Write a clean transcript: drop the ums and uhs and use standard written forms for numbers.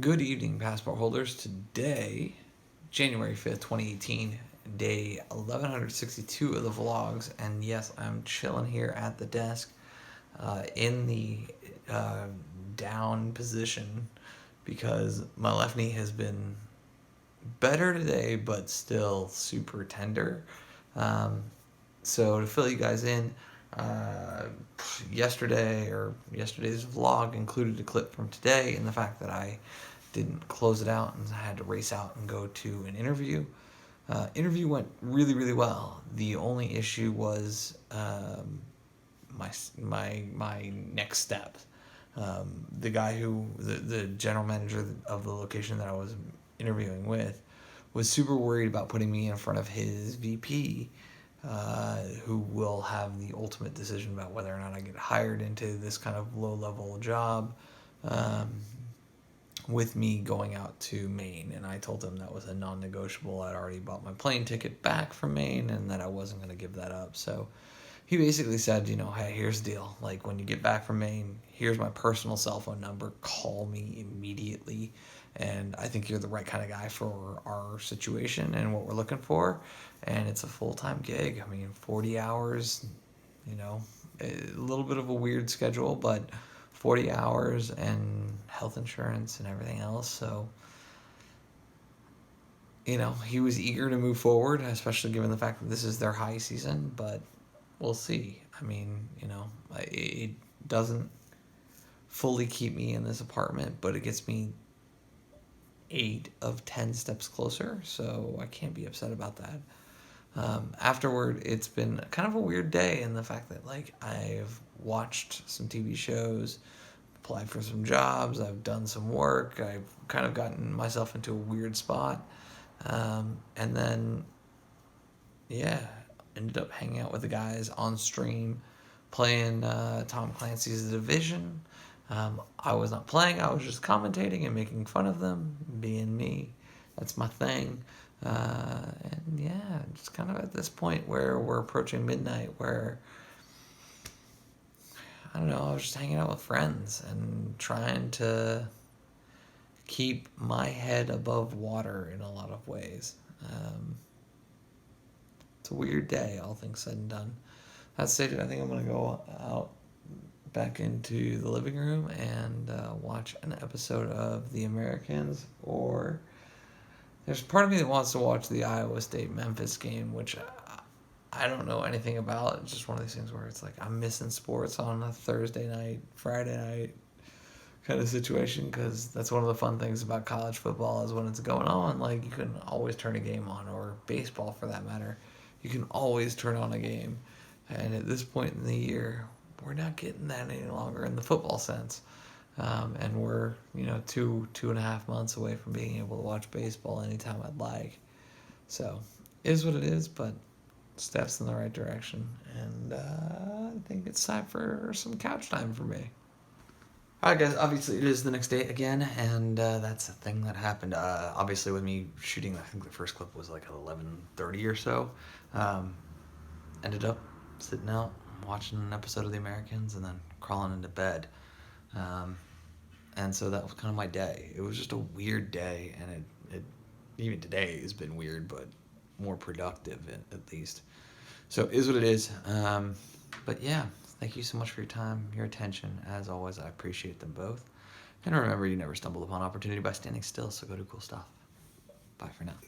Good evening, passport holders. Today, January 5th, 2018, day 1162 of the vlogs. And yes, I'm chilling here at the desk in the uh, down position because my left knee has been better today, but still super tender. Um, so to fill you guys in, uh, yesterday's vlog included a clip from today and the fact that I didn't close it out and I had to race out and go to an interview. Interview went really, really well. The only issue was my next step. The guy the general manager of the location that I was interviewing with was super worried about putting me in front of his VP, who will have the ultimate decision about whether or not I get hired into this kind of low level job. Um, with me going out to Maine, and I told him that was a non-negotiable. I'd already bought my plane ticket back from Maine, and that I wasn't going to give that up. So he basically said, hey, here's the deal. Like, when you get back from Maine, here's my personal cell phone number. Call me immediately. And I think you're the right kind of guy for our situation and what we're looking for. And it's a full-time gig. I mean, 40 hours, a little bit of a weird schedule, but 40 hours and health insurance and everything else. So, he was eager to move forward, especially given the fact that this is their high season, but we'll see. I mean, it doesn't fully keep me in this apartment, but it gets me 8 of 10 steps closer, so I can't be upset about that. Afterward, it's been kind of a weird day in the fact that, like, I've watched some TV shows, applied for some jobs, I've done some work, I've kind of gotten myself into a weird spot. And then, yeah, ended up hanging out with the guys on stream playing Tom Clancy's The Division. I was not playing, I was just commentating and making fun of them, being me. That's my thing. And yeah, just kind of at this point where we're approaching midnight, where I don't know, I was just hanging out with friends and trying to keep my head above water in a lot of ways. It's a weird day, all things said and done. That stated, I think I'm going to go out back into the living room and watch an episode of The Americans, or there's part of me that wants to watch the Iowa State-Memphis game, which I don't know anything about. It's just one of these things where it's like I'm missing sports on a Thursday night, Friday night kind of situation, because that's one of the fun things about college football is when it's going on, like, you can always turn a game on, or baseball for that matter. You can always turn on a game. And at this point in the year, we're not getting that any longer in the football sense. And we're, 2.5 months away from being able to watch baseball anytime I'd like. So, it is what it is, but steps in the right direction. And I think it's time for some couch time for me. All right, guys. Obviously, it is the next day again, and that's a thing that happened. Obviously, with me shooting, I think the first clip was like at 11:30 or so. Um, Ended up sitting out, watching an episode of The Americans, and then crawling into bed. Um, and so that was kind of my day. It was just a weird day, and it even today has been weird, but more productive at least. So it is what it is. But yeah, thank you so much for your time, your attention. As always, I appreciate them both. And remember, you never stumble upon opportunity by standing still, so go do cool stuff. Bye for now.